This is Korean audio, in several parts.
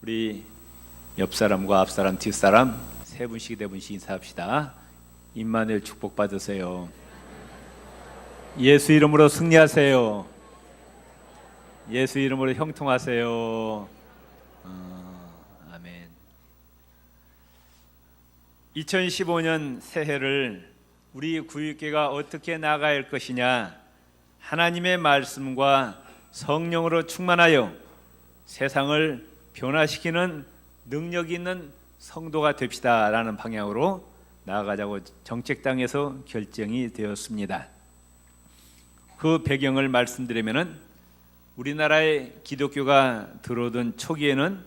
우리 옆 사람과 앞 사람, 뒷 사람 세 분씩 네 분씩 인사합시다. 임마누엘 축복 받으세요. 예수 이름으로 승리하세요. 예수 이름으로 형통하세요. 아멘. 2015년 새해를 우리 구육교가 어떻게 나아가야 할 것이냐, 하나님의 말씀과 성령으로 충만하여 세상을 변화시키는 능력 있는 성도가 됩시다라는 방향으로 나아가자고 정책당에서 결정이 되었습니다. 그 배경을 말씀드리면은 우리나라에 기독교가 들어오던 초기에는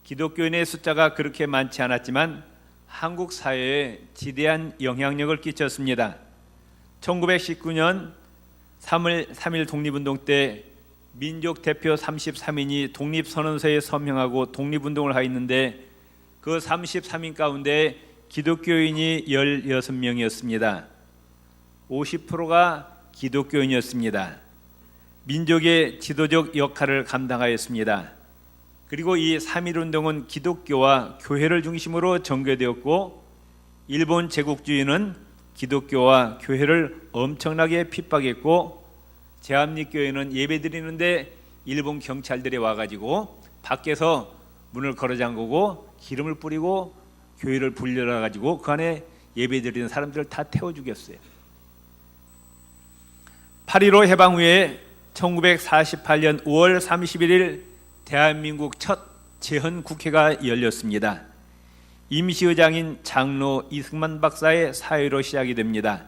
기독교인의 숫자가 그렇게 많지 않았지만 한국 사회에 지대한 영향력을 끼쳤습니다. 1919년 3.1 독립운동 때 민족 대표 33인이 독립선언서에 서명하고 독립운동을 하였는데 그 33인 가운데 기독교인이 16명이었습니다. 50%가 기독교인이었습니다. 민족의 지도적 역할을 감당하였습니다. 그리고 이 3.1운동은 기독교와 교회를 중심으로 전개되었고, 일본 제국주의는 기독교와 교회를 엄청나게 핍박했고, 제합리교회는 예배드리는데 일본 경찰들이 와가지고 밖에서 문을 걸어 잠그고 기름을 뿌리고 교회를 불려가지고 그 안에 예배드리는 사람들을 다 태워 죽였어요. 8.15 해방 후에 1948년 5월 31일 대한민국 첫 재헌국회가 열렸습니다. 임시의장인 장로 이승만 박사의 사회로 시작이 됩니다.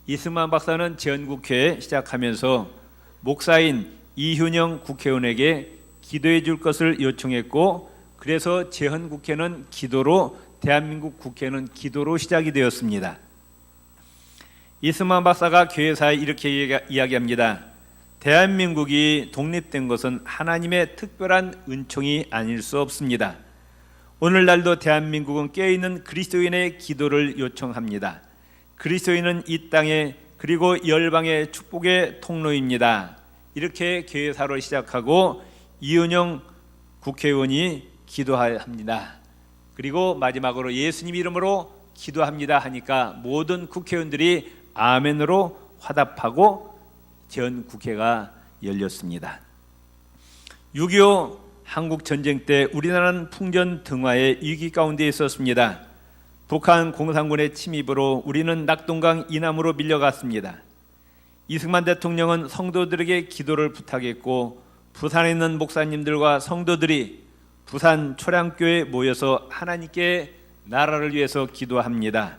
이승만 박사는 재헌국회에 시작하면서 목사인 이훈영 국회의원에게 기도해 줄 것을 요청했고, 그래서 재헌국회는 기도로, 대한민국 국회는 기도로 시작이 되었습니다. 이승만 박사가 교회사에 이렇게 이야기합니다. 대한민국이 독립된 것은 하나님의 특별한 은총이 아닐 수 없습니다. 오늘날도 대한민국은 깨어있는 그리스도인의 기도를 요청합니다. 그리스도인은 이 땅에 그리고 열방의 축복의 통로입니다. 이렇게 교회사로 시작하고 이은영 국회의원이 기도합니다. 그리고 마지막으로 예수님 이름으로 기도합니다 하니까 모든 국회의원들이 아멘으로 화답하고 재헌국회가 열렸습니다. 6.25 한국전쟁 때 우리나라는 풍전등화의 위기 가운데 있었습니다. 북한 공산군의 침입으로 우리는 낙동강 이남으로 밀려갔습니다. 이승만 대통령은 성도들에게 기도를 부탁했고, 부산에 있는 목사님들과 성도들이 부산 초량교회에 모여서 하나님께 나라를 위해서 기도합니다.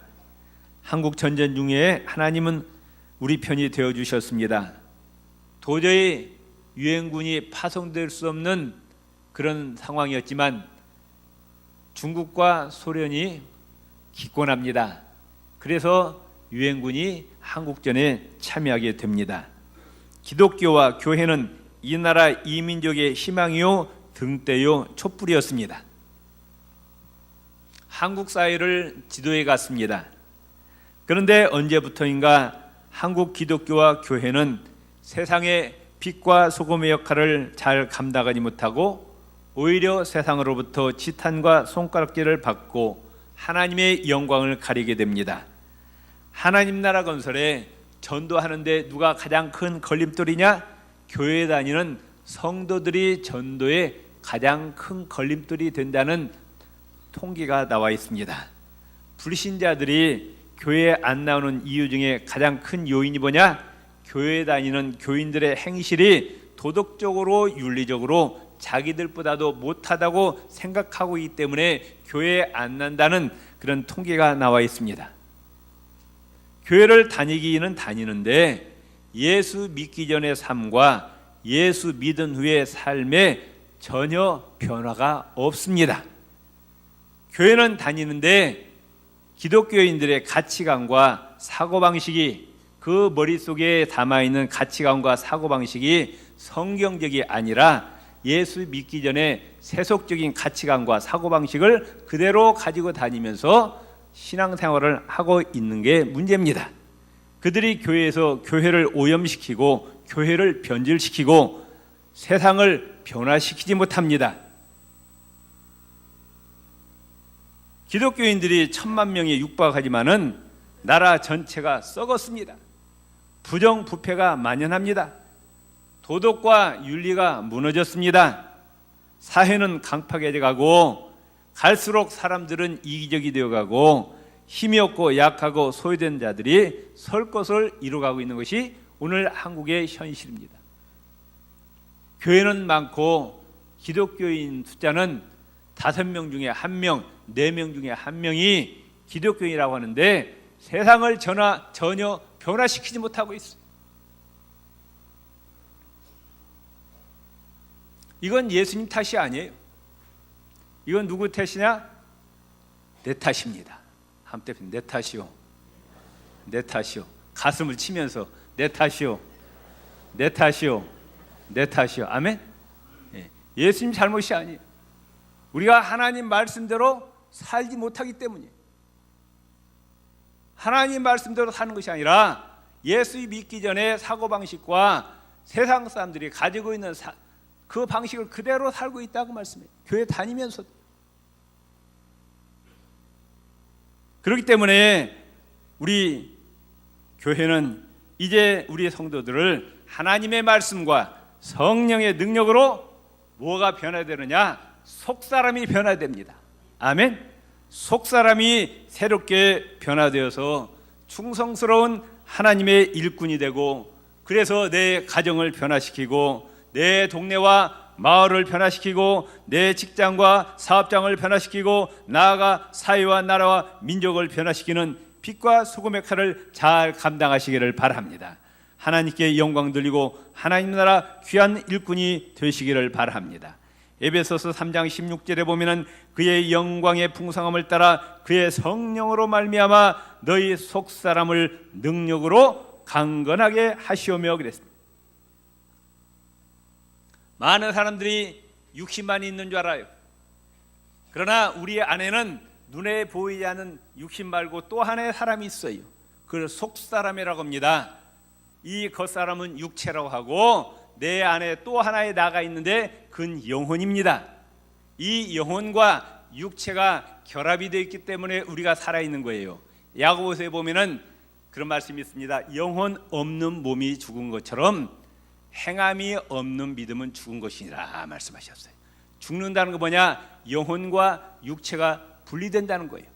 한국 전쟁 중에 하나님은 우리 편이 되어주셨습니다. 도저히 유엔군이 파송될 수 없는 그런 상황이었지만 중국과 소련이 기권합니다. 그래서 유엔군이 한국전에 참여하게 됩니다. 기독교와 교회는 이 나라 이민족의 희망이요 등대요 촛불이었습니다. 한국 사회를 지도해 갔습니다. 그런데 언제부터인가 한국 기독교와 교회는 세상의 빛과 소금의 역할을 잘 감당하지 못하고 오히려 세상으로부터 지탄과 손가락질을 받고 하나님의 영광을 가리게 됩니다. 하나님 나라 건설에 전도하는데 누가 가장 큰 걸림돌이냐? 교회에 다니는 성도들이 전도에 가장 큰 걸림돌이 된다는 통계가 나와 있습니다. 불신자들이 교회에 안 나오는 이유 중에 가장 큰 요인이 뭐냐? 교회에 다니는 교인들의 행실이 도덕적으로 윤리적으로 자기들보다도 못하다고 생각하고 있기 때문에 교회에 안 난다는 그런 통계가 나와 있습니다. 교회를 다니기는 다니는데 예수 믿기 전의 삶과 예수 믿은 후의 삶에 전혀 변화가 없습니다. 교회는 다니는데 기독교인들의 가치관과 사고방식이, 그 머릿속에 담아있는 가치관과 사고방식이 성경적이 아니라 예수 믿기 전에 세속적인 가치관과 사고방식을 그대로 가지고 다니면서 신앙생활을 하고 있는 게 문제입니다. 그들이 교회에서 교회를 오염시키고 교회를 변질시키고 세상을 변화시키지 못합니다. 기독교인들이 1000만 명에 육박하지만은 나라 전체가 썩었습니다. 부정부패가 만연합니다. 도덕과 윤리가 무너졌습니다. 사회는 강팍해져가고 갈수록 사람들은 이기적이 되어가고 힘이 없고 약하고 소외된 자들이 설 것을 이루어가고 있는 것이 오늘 한국의 현실입니다. 교회는 많고 기독교인 숫자는 5명 중에 1명, 4명 중에 1명이 기독교인이라고 하는데 세상을 전혀 변화시키지 못하고 있어요. 이건 예수님 탓이 아니에요. 이건 누구 탓이냐? 내 탓입니다. 한때 내 탓이요. 내 탓이요. 가슴을 치면서 내 탓이요. 내 탓이요. 내 탓이요. 아멘? 예수님 잘못이 아니에요. 우리가 하나님 말씀대로 살지 못하기 때문이에요. 하나님 말씀대로 사는 것이 아니라 예수 믿기 전에 사고방식과 세상 사람들이 가지고 있는 그 방식을 그대로 살고 있다고 말씀해요. 교회 다니면서도. 그렇기 때문에 우리 교회는 이제 우리 성도들을 하나님의 말씀과 성령의 능력으로 뭐가 변화되느냐? 속사람이 변화됩니다. 아멘. 속사람이 새롭게 변화되어서 충성스러운 하나님의 일꾼이 되고, 그래서 내 가정을 변화시키고 내 동네와 마을을 변화시키고 내 직장과 사업장을 변화시키고 나아가 사회와 나라와 민족을 변화시키는 빛과 소금의 역할을 잘 감당하시기를 바랍니다. 하나님께 영광 돌리고 하나님 나라 귀한 일꾼이 되시기를 바랍니다. 에베소서 3장 16절에 보면은 그의 영광의 풍성함을 따라 그의 성령으로 말미암아 너희 속사람을 능력으로 강건하게 하시오며 그랬습니다. 많은 사람들이 육신만 있는 줄 알아요. 그러나 우리 안에는 눈에 보이지 않는 육신 말고 또 하나의 사람이 있어요. 그걸 속사람이라고 합니다. 이 겉사람은 육체라고 하고 내 안에 또 하나의 나가 있는데 그건 영혼입니다. 이 영혼과 육체가 결합이 되어 있기 때문에 우리가 살아있는 거예요. 야고보서에 보면은 그런 말씀이 있습니다. 영혼 없는 몸이 죽은 것처럼 행함이 없는 믿음은 죽은 것이니라 말씀하셨어요. 죽는다는 거 뭐냐? 영혼과 육체가 분리된다는 거예요.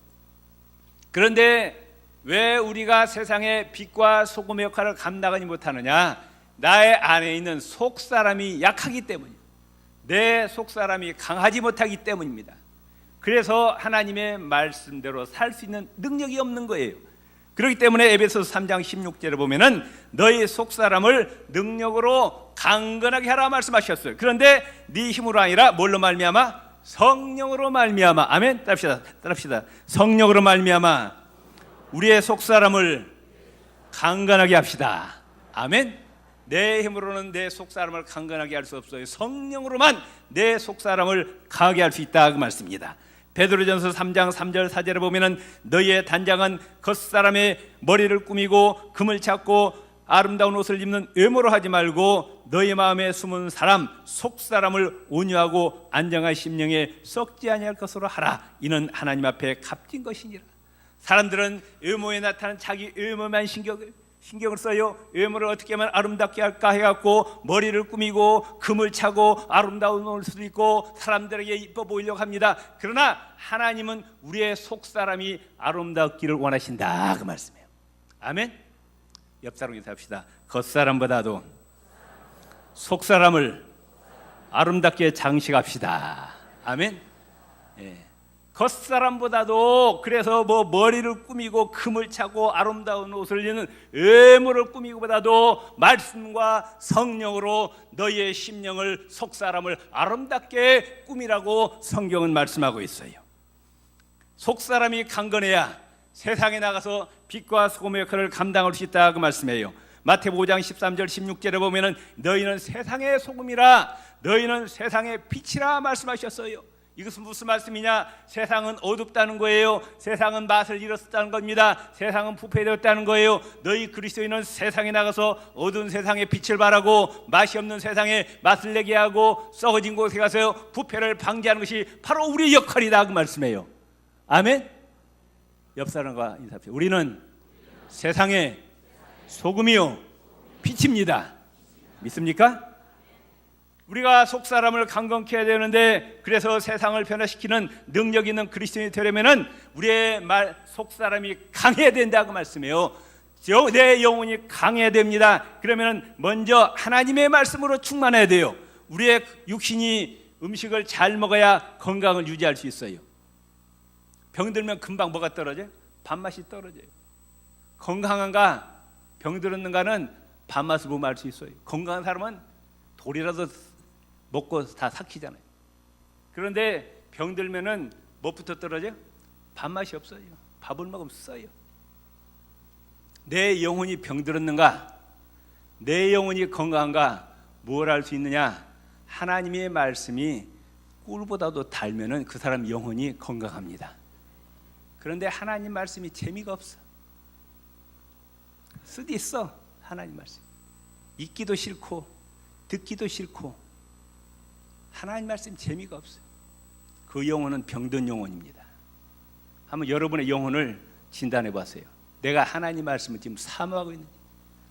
그런데 왜 우리가 세상의 빛과 소금의 역할을 감당하지 못하느냐? 나의 안에 있는 속사람이 약하기 때문이에요. 내 속사람이 강하지 못하기 때문입니다. 그래서 하나님의 말씀대로 살 수 있는 능력이 없는 거예요. 그렇기 때문에 에베소서 3장 16절에 보면은 너희 속사람을 능력으로 강건하게 하라 말씀하셨어요. 그런데 네 힘으로 아니라 뭘로 말미암아? 성령으로 말미암아. 아멘. 따라합시다. 성령으로 말미암아 우리의 속사람을 강건하게 합시다. 아멘. 내 힘으로는 내 속사람을 강건하게 할 수 없어요. 성령으로만 내 속사람을 강하게 할 수 있다 그 말씀입니다. 베드로전서 3장 3절 4절에 보면은 너희의 단장은 겉사람의 머리를 꾸미고 금을 찾고 아름다운 옷을 입는 외모로 하지 말고 너희 마음에 숨은 사람 속사람을 온유하고 안정한 심령에 썩지 아니할 것으로 하라. 이는 하나님 앞에 값진 것이니라. 사람들은 외모에 나타나는 자기 외모만 신경을 써요. 외모를 어떻게 하면 아름답게 할까 해갖고 머리를 꾸미고 금을 차고 아름다운 옷을 입고 사람들에게 이뻐 보이려고 합니다. 그러나 하나님은 우리의 속사람이 아름답기를 원하신다 그 말씀이에요. 아멘. 옆사람 인사합시다. 겉사람보다도 속사람을 아름답게 장식합시다. 아멘. 예. 겉사람보다도 그래서 머리를 꾸미고 금을 차고 아름다운 옷을 입는 외모를 꾸미고보다도 말씀과 성령으로 너희의 심령을 속사람을 아름답게 꾸미라고 성경은 말씀하고 있어요. 속사람이 강건해야 세상에 나가서 빛과 소금의 역할을 감당할 수 있다 그 말씀이에요. 마태복음 5장 13절 16절에 보면은 너희는 세상의 소금이라 너희는 세상의 빛이라 말씀하셨어요. 이것은 무슨 말씀이냐? 세상은 어둡다는 거예요. 세상은 맛을 잃었다는 겁니다. 세상은 부패되었다는 거예요. 너희 그리스도인은 세상에 나가서 어두운 세상의 빛을 발하고 맛이 없는 세상에 맛을 내게 하고 썩어진 곳에 가서 부패를 방지하는 것이 바로 우리의 역할이다 그 말씀이에요. 아멘. 옆 사람과 인사합시다. 우리는 세상의 소금이요 빛입니다. 믿습니까? 우리가 속 사람을 강건케 해야 되는데, 그래서 세상을 변화시키는 능력 있는 그리스도인이 되려면은 우리의 속 사람이 강해야 된다고 말씀해요. 내 영혼이 강해야 됩니다. 그러면은 먼저 하나님의 말씀으로 충만해야 돼요. 우리의 육신이 음식을 잘 먹어야 건강을 유지할 수 있어요. 병들면 금방 뭐가 떨어져요? 밥맛이 떨어져요. 건강한가 병들었는가는 밥맛을 보면 알 수 있어요. 건강한 사람은 돌이라도 먹고 다 삭히잖아요. 그런데 병들면은 뭐부터 떨어져요? 밥맛이 없어요. 밥을 먹으면 써요. 내 영혼이 병들었는가, 내 영혼이 건강한가 뭘 알 수 있느냐? 하나님의 말씀이 꿀보다도 달면은 그 사람 영혼이 건강합니다. 그런데 하나님 말씀이 재미가 없어. 쓰디 있어. 하나님 말씀 읽기도 싫고 듣기도 싫고 하나님 말씀 재미가 없어요. 그 영혼은 병든 영혼입니다. 한번 여러분의 영혼을 진단해 보세요. 내가 하나님 말씀을 지금 사모하고 있는지.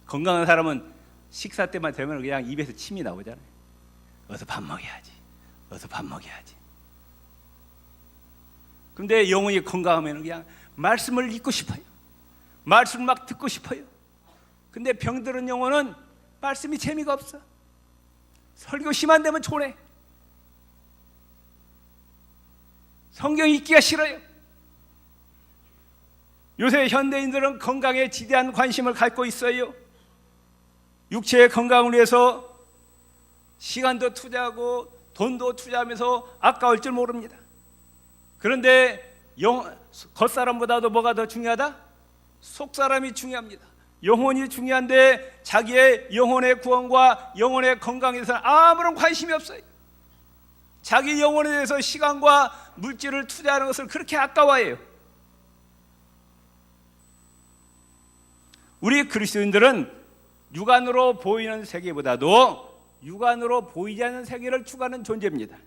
건강한 사람은 식사 때만 되면 그냥 입에서 침이 나오잖아요. 어서 밥 먹여야지, 어서 밥 먹여야지. 근데 영혼이 건강하면 그냥 말씀을 읽고 싶어요. 말씀을 막 듣고 싶어요. 근데 병들은 영혼은 말씀이 재미가 없어. 설교 시간 되면 초래. 성경 읽기가 싫어요. 요새 현대인들은 건강에 지대한 관심을 갖고 있어요. 육체의 건강을 위해서 시간도 투자하고 돈도 투자하면서 아까울 줄 모릅니다. 그런데 겉사람보다도 뭐가 더 중요하다? 속사람이 중요합니다. 영혼이 중요한데 자기의 영혼의 구원과 영혼의 건강에 대해서는 아무런 관심이 없어요. 자기 영혼에 대해서 시간과 물질을 투자하는 것을 그렇게 아까워해요. 우리 그리스도인들은 육안으로 보이는 세계보다도 육안으로 보이지 않는 세계를 추구하는 존재입니다.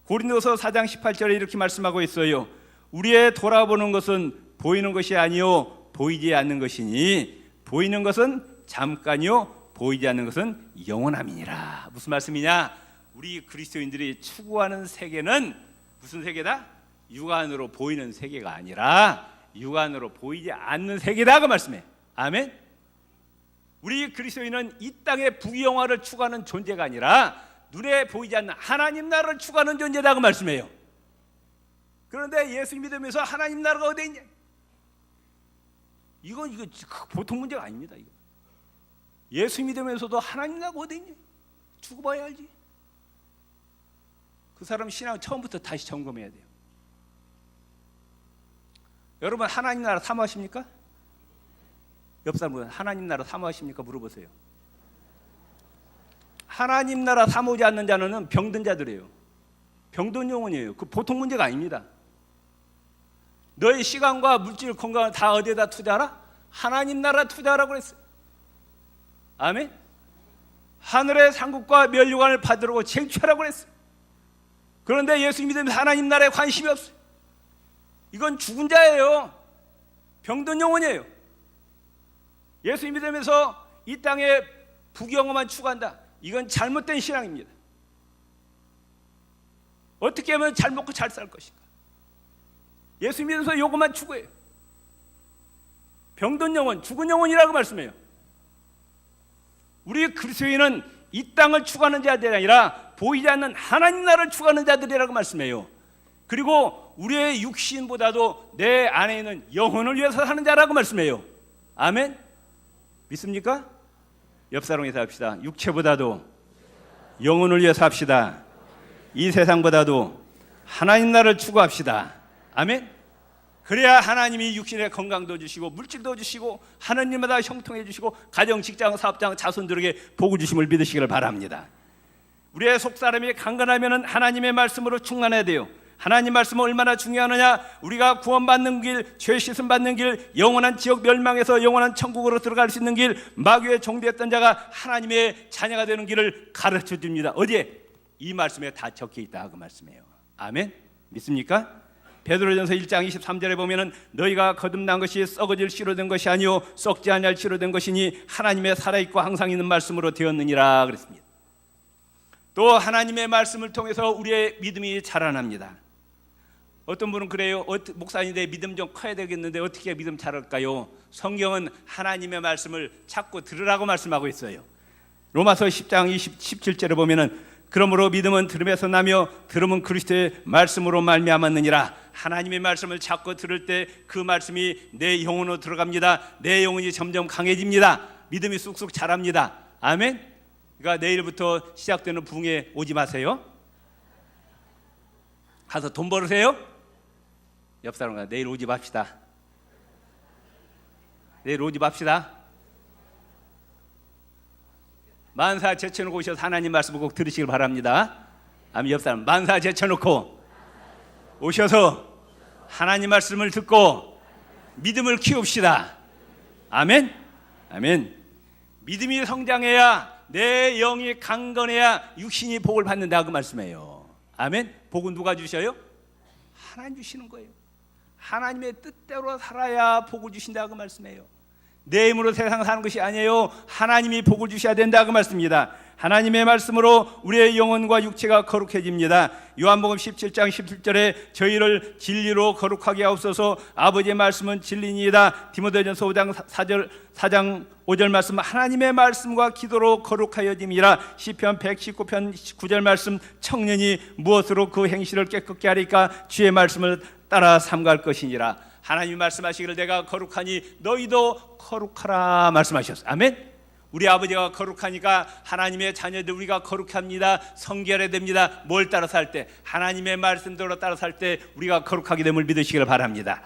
고린도서 4장 18절에 이렇게 말씀하고 있어요. 우리의 돌아보는 것은 보이는 것이 아니요 보이지 않는 것이니 보이는 것은 잠깐이요 보이지 않는 것은 영원함이니라. 무슨 말씀이냐? 우리 그리스도인들이 추구하는 세계는 무슨 세계다? 육안으로 보이는 세계가 아니라 육안으로 보이지 않는 세계다 그 말씀해. 아멘. 우리 그리스도인은 이 땅의 부귀영화를 추구하는 존재가 아니라 눈에 보이지 않는 하나님 나라를 추구하는 존재다 그 말씀이에요. 그런데 예수 믿으면서 하나님 나라가 어디 있냐? 이거 보통 문제가 아닙니다. 이거. 예수 믿으면서도 하나님 나라가 어디 있냐? 죽어봐야 알지. 그 사람 신앙 처음부터 다시 점검해야 돼요. 여러분 하나님 나라 사모하십니까? 옆 사람은 하나님 나라 사모하십니까? 물어보세요. 하나님 나라 사모하지 않는 자는 병든 자들이에요. 병든 영혼이에요. 그 보통 문제가 아닙니다. 너의 시간과 물질, 건강을 다 어디에다 투자하라? 하나님 나라 투자하라고 그랬어요. 아멘. 하늘의 상급과 면류관을 받으라고 쟁취하라고 그랬어요. 그런데 예수 믿으면서 하나님 나라에 관심이 없어요. 이건 죽은 자예요. 병든 영혼이에요. 예수 믿으면서 이 땅에 부귀영화만 추구한다. 이건 잘못된 신앙입니다. 어떻게 하면 잘 먹고 잘 살 것인가? 예수 믿으면서 요것만 추구해요. 병든 영혼, 죽은 영혼이라고 말씀해요. 우리 그리스도인은 이 땅을 추구하는 자들이 아니라 보이지 않는 하나님 나라를 추구하는 자들이라고 말씀해요. 그리고 우리의 육신보다도 내 안에 있는 영혼을 위해서 사는 자라고 말씀해요. 아멘. 믿습니까? 옆 사람에서 합시다. 육체보다도 영혼을 위해서 합시다. 이 세상보다도 하나님 나라를 추구합시다. 아멘. 그래야 하나님이 육신의 건강도 주시고 물질도 주시고 하나님마다 형통해 주시고 가정, 직장, 사업장, 자손들에게 복을 주심을 믿으시기를 바랍니다. 우리의 속사람이 강건하면 하나님의 말씀으로 충만해야 돼요. 하나님 말씀은 얼마나 중요하느냐? 우리가 구원받는 길, 죄 씻음 받는 길, 영원한 지옥 멸망에서 영원한 천국으로 들어갈 수 있는 길, 마귀의 종되었던 자가 하나님의 자녀가 되는 길을 가르쳐 줍니다. 어디에? 이 말씀에 다 적혀 있다 그 말씀이에요. 아멘. 믿습니까? 베드로전서 1장 23절에 보면은 너희가 거듭난 것이 썩어질 씨로 된 것이 아니요 썩지 아니할 씨로 된 것이니 하나님의 살아있고 항상 있는 말씀으로 되었느니라 그랬습니다. 또 하나님의 말씀을 통해서 우리의 믿음이 자라납니다. 어떤 분은 그래요. 목사님인데 믿음 좀 커야 되겠는데 어떻게 믿음 자랄까요? 성경은 하나님의 말씀을 자꾸 들으라고 말씀하고 있어요. 로마서 10장 17절에 보면은 그러므로 믿음은 들음에서 나며 들음은 그리스도의 말씀으로 말미암았느니라. 하나님의 말씀을 자꾸 들을 때 그 말씀이 내 영혼으로 들어갑니다. 내 영혼이 점점 강해집니다. 믿음이 쑥쑥 자랍니다. 아멘. 그러니까 내일부터 시작되는 부흥에 오지 마세요. 가서 돈 벌으세요. 옆 사람과 내일 오지 맙시다. 내일 오지 맙시다. 만사 제쳐놓고 오셔서 하나님 말씀을 꼭 들으시길 바랍니다. 아멘. 옆 사람 만사 제쳐놓고 오셔서 하나님 말씀을 듣고 믿음을 키웁시다. 아멘. 아멘. 믿음이 성장해야 내 영이 강건해야 육신이 복을 받는다 그 말씀이에요. 아멘. 복은 누가 주셔요? 하나님 주시는 거예요. 하나님의 뜻대로 살아야 복을 주신다 그 말씀이에요. 내 힘으로 세상 사는 것이 아니에요. 하나님이 복을 주셔야 된다 그 말씀입니다. 하나님의 말씀으로 우리의 영혼과 육체가 거룩해집니다. 요한복음 17장 17절에 저희를 진리로 거룩하게 하옵소서. 아버지의 말씀은 진리니이다. 디모데전서 4장 5절 말씀 하나님의 말씀과 기도로 거룩하여짐이라. 시편 119편 9절 말씀 청년이 무엇으로 그 행실을 깨끗게 하리까 주의 말씀을 따라 삼갈 것이니라. 하나님이 말씀하시기를 내가 거룩하니 너희도 거룩하라 말씀하셨어요. 아멘. 우리 아버지가 거룩하니까 하나님의 자녀들 우리가 거룩합니다. 성결해야 됩니다. 뭘 따라 살 때? 하나님의 말씀대로 따라 살 때 우리가 거룩하게 됨을 믿으시기를 바랍니다.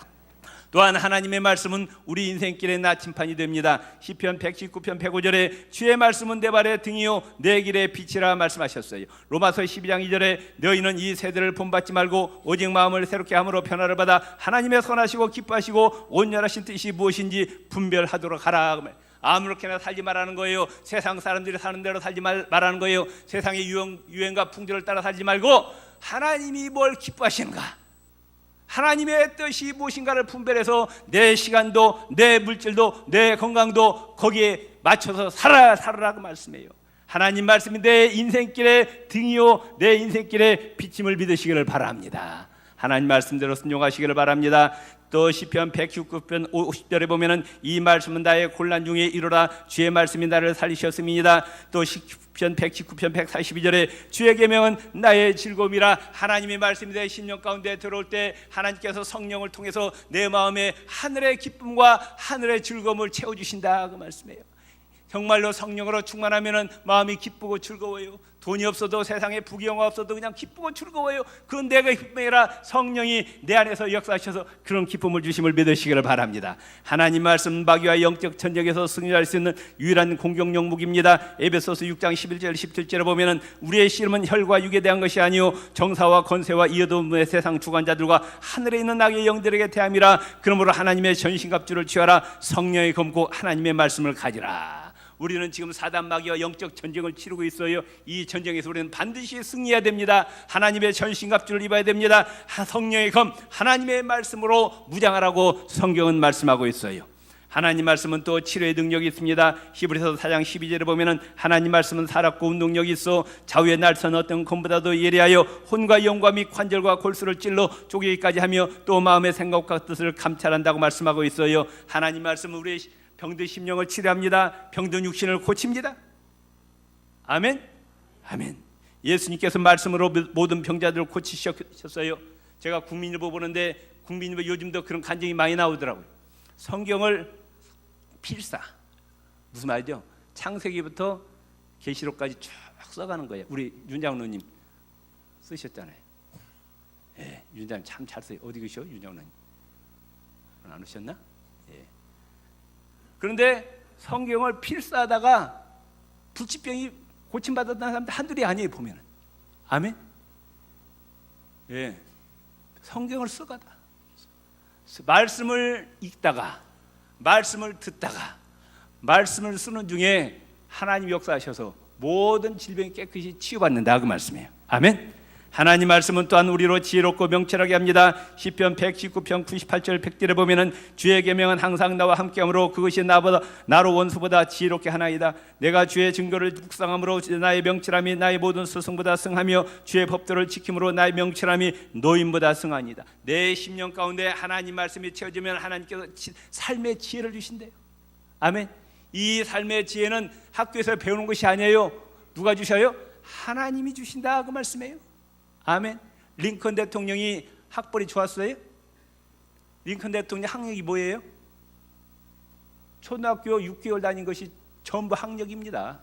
또한 하나님의 말씀은 우리 인생길의 나침판이 됩니다. 시편 119편 105절에 주의 말씀은 내 발의 등이요 내 길의 빛이라 말씀하셨어요. 로마서 12장 2절에 너희는 이 세대를 본받지 말고 오직 마음을 새롭게 함으로 변화를 받아 하나님의 선하시고 기뻐하시고 온전하신 뜻이 무엇인지 분별하도록 하라. 아무렇게나 살지 말라는 거예요. 세상 사람들이 사는 대로 살지 말라는 거예요. 세상의 유행과 풍조를 따라 살지 말고 하나님이 뭘 기뻐하시는가, 하나님의 뜻이 무엇인가를 분별해서 내 시간도 내 물질도 내 건강도 거기에 맞춰서 살아라고 말씀해요. 하나님 말씀이 내 인생길의 등이요 내 인생길의 비침을 믿으시기를 바랍니다. 하나님 말씀대로 순종하시기를 바랍니다. 또 시편 119편 50절에 보면은 이 말씀은 나의 곤란 중에 이르라 주의 말씀이 나를 살리셨음이니이다. 또 시편 119편 142절에 주의 계명은 나의 즐거움이라. 하나님의 말씀이 내 심령 가운데 들어올 때 하나님께서 성령을 통해서 내 마음에 하늘의 기쁨과 하늘의 즐거움을 채워주신다 그 말씀이에요. 정말로 성령으로 충만하면 마음이 기쁘고 즐거워요. 돈이 없어도 세상에 부귀영화 없어도 그냥 기쁘고 즐거워요. 그건 내가 기쁨이 아니라 성령이 내 안에서 역사하셔서 그런 기쁨을 주심을 믿으시기를 바랍니다. 하나님 말씀 마귀와 영적 전쟁에서 승리할 수 있는 유일한 공격용 무기입니다. 에베소서 6장 11절 17절에 보면은 우리의 씨름은 혈과 육에 대한 것이 아니요 정사와 권세와 이 어두움의 세상 주관자들과 하늘에 있는 악의 영들에게 대함이라. 그러므로 하나님의 전신갑주를 취하라. 성령의 검고 하나님의 말씀을 가지라. 우리는 지금 사단 마귀와 영적 전쟁을 치르고 있어요. 이 전쟁에서 우리는 반드시 승리해야 됩니다. 하나님의 전신갑주를 입어야 됩니다. 성령의 검 하나님의 말씀으로 무장하라고 성경은 말씀하고 있어요. 하나님 말씀은 또 치료의 능력이 있습니다. 히브리서 4장 12절에 보면은 하나님 말씀은 살았고 운동력이 있어 좌우의 날선 어떤 검보다도 예리하여 혼과 영과 및 관절과 골수를 찔러 쪼개기까지 하며 또 마음의 생각과 뜻을 감찰한다고 말씀하고 있어요. 하나님 말씀은 우리의 병든 심령을 치료합니다. 병든 육신을 고칩니다. 아멘. 아멘. 예수님께서 말씀으로 모든 병자들을 고치셨어요. 제가 국민일보 보는데 국민일보 요즘도 그런 간증이 많이 나오더라고요. 성경을 필사, 무슨 말이죠? 창세기부터 계시록까지 쭉 써가는 거예요. 우리 윤 장로님 쓰셨잖아요. 예, 윤 장로님 참 잘 써요. 어디 계셔, 윤 장로님? 안 오셨나? 예. 그런데 성경을 필사하다가 불치병이 고침받았다는 사람들 한둘이 아니에요. 보면은. 아멘. 예, 성경을 써가다 말씀을 읽다가 말씀을 듣다가 말씀을 쓰는 중에 하나님 역사하셔서 모든 질병이 깨끗이 치유받는다 그 말씀이에요. 아멘. 하나님 말씀은 또한 우리로 지혜롭고 명철하게 합니다. 시편 119편 98절 100절에 보면은 주의 계명은 항상 나와 함께하므로 그것이 나로 원수보다 지혜롭게 하나이다. 내가 주의 증거를 묵상함으로 나의 명철함이 나의 모든 스승보다 승하며 주의 법도를 지킴으로 나의 명철함이 노인보다 승하니이다. 내 심령 가운데 하나님 말씀이 채워지면 하나님께서 삶의 지혜를 주신대요. 아멘. 이 삶의 지혜는 학교에서 배우는 것이 아니에요. 누가 주셔요? 하나님이 주신다 그 말씀이에요. 아멘. 링컨 대통령이 학벌이 좋았어요? 링컨 대통령 학력이 뭐예요? 초등학교 6개월 다닌 것이 전부 학력입니다.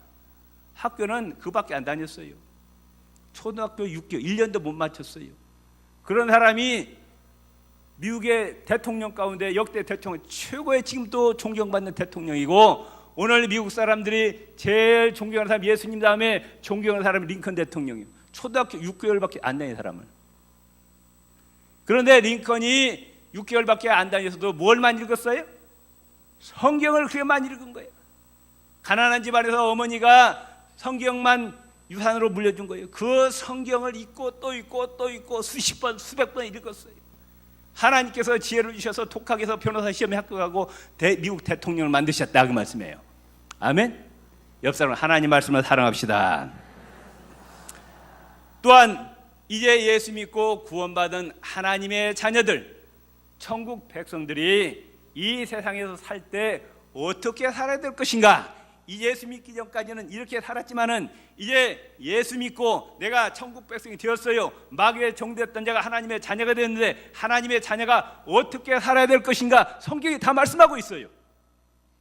학교는 그밖에 안 다녔어요. 초등학교 6개월 1년도 못 마쳤어요. 그런 사람이 미국의 대통령 가운데 역대 대통령 최고의 지금도 존경받는 대통령이고, 오늘 미국 사람들이 제일 존경하는 사람 예수님 다음에 존경하는 사람이 링컨 대통령이에요. 초등학교 6개월밖에 안 다닌 사람을. 그런데 링컨이 6개월밖에 안 다녔어도 뭘만 읽었어요? 성경을 그렇게 많이 읽은 거예요. 가난한 집안에서 어머니가 성경만 유산으로 물려준 거예요. 그 성경을 읽고 또 읽고 또 읽고 수십 번 수백 번 읽었어요. 하나님께서 지혜를 주셔서 독학에서 변호사 시험에 합격하고 미국 대통령을 만드셨다 그 말씀이에요. 아멘. 옆 사람 하나님 말씀을 사랑합시다. 또한 이제 예수 믿고 구원받은 하나님의 자녀들, 천국 백성들이 이 세상에서 살 때 어떻게 살아야 될 것인가. 이 예수 믿기 전까지는 이렇게 살았지만은 이제 예수 믿고 내가 천국 백성이 되었어요. 마귀의 종됐던 자가 하나님의 자녀가 되었는데 하나님의 자녀가 어떻게 살아야 될 것인가 성경이 다 말씀하고 있어요.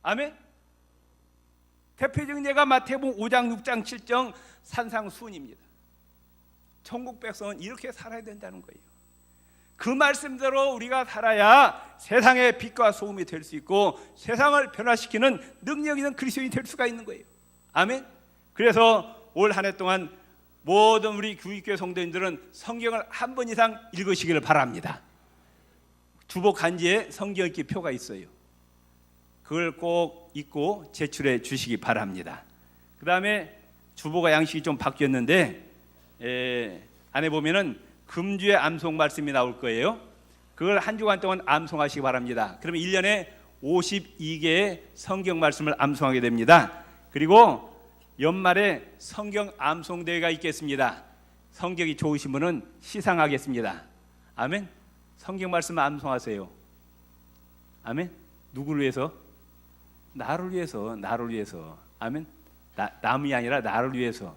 아멘. 대표적인 예가 마태복음 5장 6장 7장 산상수훈입니다. 천국 백성은 이렇게 살아야 된다는 거예요. 그 말씀대로 우리가 살아야 세상의 빛과 소금이 될 수 있고 세상을 변화시키는 능력 있는 그리스도인이 될 수가 있는 거예요. 아멘. 그래서 올 한 해 동안 모든 우리 교육교회 성도님들은 성경을 한 번 이상 읽으시기를 바랍니다. 주보 간지에 성경 읽기 표가 있어요. 그걸 꼭 읽고 제출해 주시기 바랍니다. 그 다음에 주보가 양식이 좀 바뀌었는데 안에 보면은 금주의 암송 말씀이 나올 거예요. 그걸 한 주간 동안 암송하시기 바랍니다. 그러면 1년에 52개의 성경 말씀을 암송하게 됩니다. 그리고 연말에 성경 암송 대회가 있겠습니다. 성격이 좋으신 분은 시상하겠습니다. 아멘. 성경 말씀 암송하세요. 아멘. 누구를 위해서? 나를 위해서. 나를 위해서. 아멘. 남이 아니라 나를 위해서.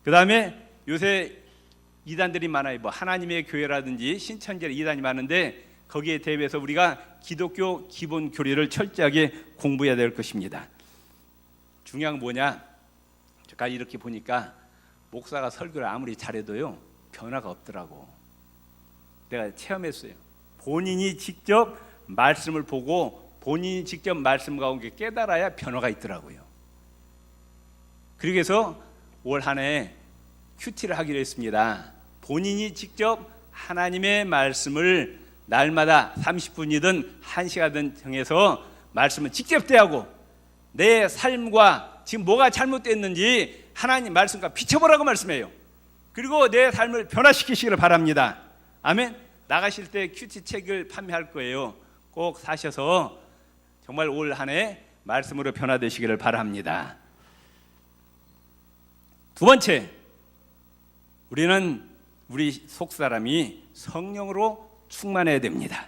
그 다음에 요새 이단들이 많아요. 뭐 하나님의 교회라든지 신천지 이단이 많은데 거기에 대비해서 우리가 기독교 기본 교리를 철저하게 공부해야 될 것입니다. 중요한 건 뭐냐? 제가 이렇게 보니까 목사가 설교를 아무리 잘해도요 변화가 없더라고. 내가 체험했어요. 본인이 직접 말씀을 보고 본인이 직접 말씀 가운데 깨달아야 변화가 있더라고요. 그래서 올 한 해 큐티를 하기로 했습니다. 본인이 직접 하나님의 말씀을 날마다 30분이든 1시간이든 정해서 말씀을 직접 대하고 내 삶과 지금 뭐가 잘못됐는지 하나님 말씀과 비춰보라고 말씀해요. 그리고 내 삶을 변화시키시기를 바랍니다. 아멘. 나가실 때 큐티 책을 판매할 거예요. 꼭 사셔서 정말 올 한 해 말씀으로 변화되시기를 바랍니다. 두 번째, 우리는 우리 속사람이 성령으로 충만해야 됩니다.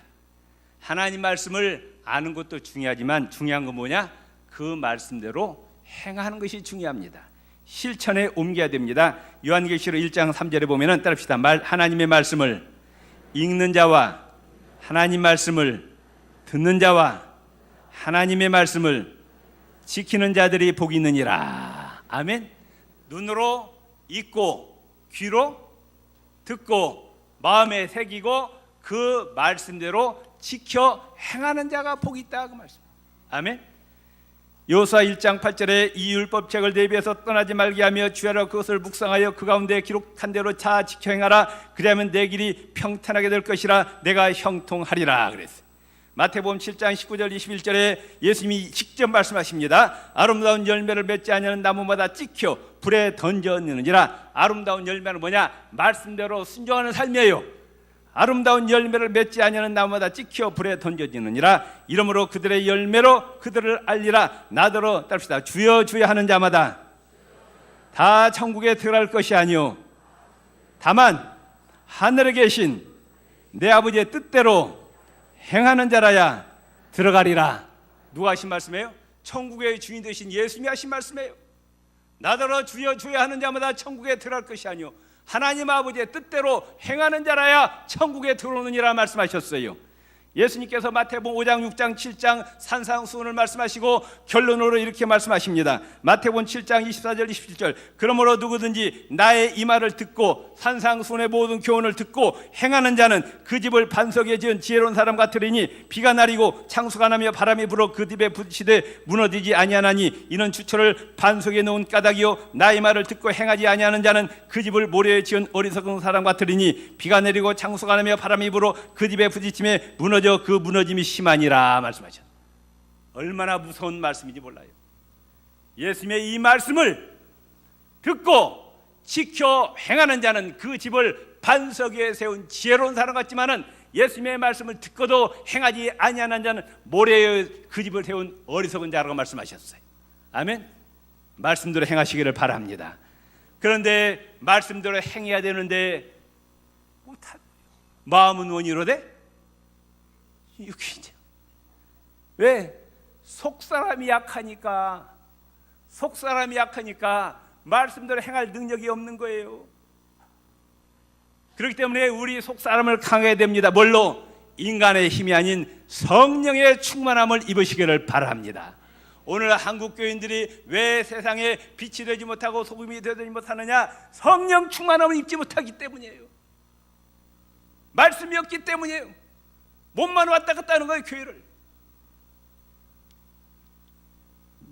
하나님 말씀을 아는 것도 중요하지만 중요한 건 뭐냐? 그 말씀대로 행하는 것이 중요합니다. 실천에 옮겨야 됩니다. 요한계시록 1장 3절에 보면은 따릅시다. 하나님의 말씀을 읽는 자와 하나님 말씀을 듣는 자와 하나님의 말씀을 지키는 자들이 복이 있느니라. 아멘. 눈으로 읽고 귀로 듣고 마음에 새기고 그 말씀대로 지켜 행하는 자가 복이 있다 그 말씀. 아멘. 여호수아 1장 8절에 이 율법책을 대비해서 떠나지 말게 하며 주야로 그것을 묵상하여 그 가운데 기록한 대로 자 지켜 행하라. 그리하면 내 길이 평탄하게 될 것이라 내가 형통하리라 그랬어요. 마태복음 7장 19절 21절에 예수님이 직접 말씀하십니다. 아름다운 열매를 맺지 아니하는 나무마다 찍혀 불에 던져지느니라. 아름다운 열매는 뭐냐? 말씀대로 순종하는 삶이에요. 아름다운 열매를 맺지 아니하는 나무마다 찍혀 불에 던져지느니라. 이러므로 그들의 열매로 그들을 알리라. 나더러 따릅시다. 주여 주여 하는 자마다 다 천국에 들어갈 것이 아니요 다만 하늘에 계신 내 아버지의 뜻대로 행하는 자라야 들어가리라. 누가 하신 말씀이에요? 천국의 주인 되신 예수님이 하신 말씀이에요. 나더러 주여 주여 하는 자마다 천국에 들어갈 것이 아니요 하나님 아버지의 뜻대로 행하는 자라야 천국에 들어오느니라 말씀하셨어요. 예수님께서 마태복음 5장 6장 7장 산상수훈을 말씀하시고 결론으로 이렇게 말씀하십니다. 마태복음 7장 24절 27절 그러므로 누구든지 나의 이 말을 듣고 산상수훈의 모든 교훈을 듣고 행하는 자는 그 집을 반석에 지은 지혜로운 사람 같으리니 비가 내리고 창수가 나며 바람이 불어 그 집에 부딪히되 무너지지 아니하나니 이는 주초를 반석에 놓은 까닭이요 나의 말을 듣고 행하지 아니하는 자는 그 집을 모래에 지은 어리석은 사람 같으리니 비가 내리고 창수가 나며 바람이 불어 그 집에 부딪히며 무너져 그 무너짐이 심하니라 말씀하셨어요. 얼마나 무서운 말씀인지 몰라요. 예수님의 이 말씀을 듣고 지켜 행하는 자는 그 집을 반석 위에 세운 지혜로운 사람 같지만은 예수님의 말씀을 듣고도 행하지 아니하는 자는 모래에 그 집을 세운 어리석은 자라고 말씀하셨어요. 아멘. 말씀대로 행하시기를 바랍니다. 그런데 말씀대로 행해야 되는데 마음은 원이로되 육이죠. 왜? 속사람이 약하니까 말씀대로 행할 능력이 없는 거예요. 그렇기 때문에 우리 속사람을 강해야 됩니다. 뭘로? 인간의 힘이 아닌 성령의 충만함을 입으시기를 바랍니다. 오늘 한국 교인들이 왜 세상에 빛이 되지 못하고 소금이 되지 못하느냐? 성령 충만함을 입지 못하기 때문이에요. 말씀이 없기 때문이에요. 몸만 왔다 갔다 하는 거예요. 교회를.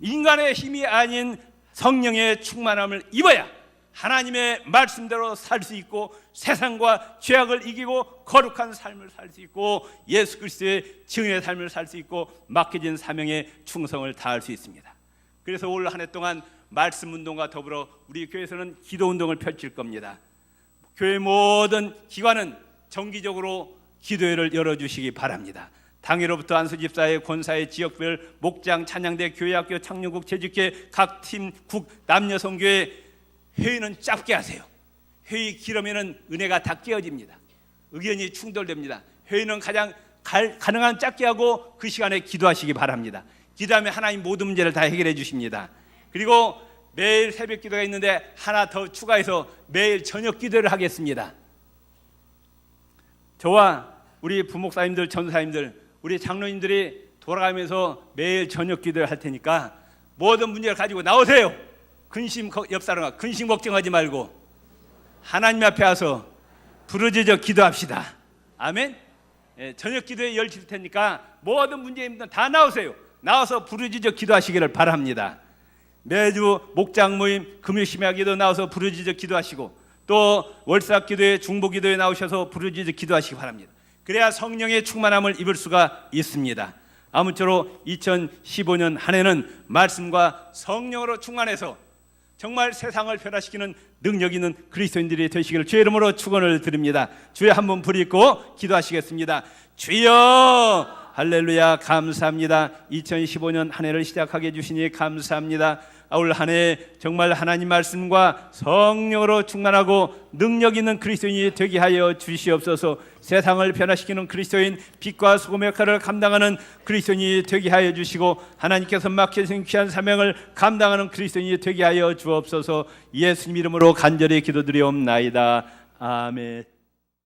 인간의 힘이 아닌 성령의 충만함을 입어야 하나님의 말씀대로 살 수 있고 세상과 죄악을 이기고 거룩한 삶을 살 수 있고 예수 그리스도의 증인의 삶을 살 수 있고 맡겨진 사명에 충성을 다할 수 있습니다. 그래서 올 한 해 동안 말씀 운동과 더불어 우리 교회에서는 기도 운동을 펼칠 겁니다. 교회 모든 기관은 정기적으로 기도회를 열어주시기 바랍니다. 당일로부터 안수집사회, 권사회, 지역별, 목장, 찬양대, 교회학교, 창녕국, 재직회, 각 팀, 국, 남녀성교회 회의는 짧게 하세요. 회의 길으면 은혜가 다 깨어집니다. 의견이 충돌됩니다. 회의는 가능한 짧게 하고 그 시간에 기도하시기 바랍니다. 기도하면 하나님 모든 문제를 다 해결해 주십니다. 그리고 매일 새벽 기도가 있는데 하나 더 추가해서 매일 저녁 기도를 하겠습니다. 저와 우리 부목사님들, 전사님들, 우리 장로님들이 돌아가면서 매일 저녁 기도를 할 테니까 모든 문제를 가지고 나오세요. 옆 사람과 근심 걱정하지 말고 하나님 앞에 와서 부르짖어 기도합시다. 아멘. 저녁 기도에 열칠 테니까 모든 문제입니다. 다 나오세요. 나와서 부르짖어 기도하시기를 바랍니다. 매주 목장 모임, 금요 심야 기도 나와서 부르짖어 기도하시고 또 월삭 기도회, 중보 기도에 나오셔서 부르짖어 기도하시기 바랍니다. 그래야 성령의 충만함을 입을 수가 있습니다. 아무쪼록 2015년 한 해는 말씀과 성령으로 충만해서 정말 세상을 변화시키는 능력 있는 그리스도인들이 되시기를 주의 이름으로 축원을 드립니다. 주의 한번 부르짖고 기도하시겠습니다. 주여 할렐루야 감사합니다. 2015년 한 해를 시작하게 해주시니 감사합니다. 올 한 해 정말 하나님 말씀과 성령으로 충만하고 능력 있는 그리스도인이 되게 하여 주시옵소서. 세상을 변화시키는 그리스도인, 빛과 소금의 역할을 감당하는 그리스도인이 되게 하여 주시고 하나님께서 맡겨주신 귀한 사명을 감당하는 그리스도인이 되게 하여 주옵소서. 예수님 이름으로 간절히 기도드리옵나이다. 아멘.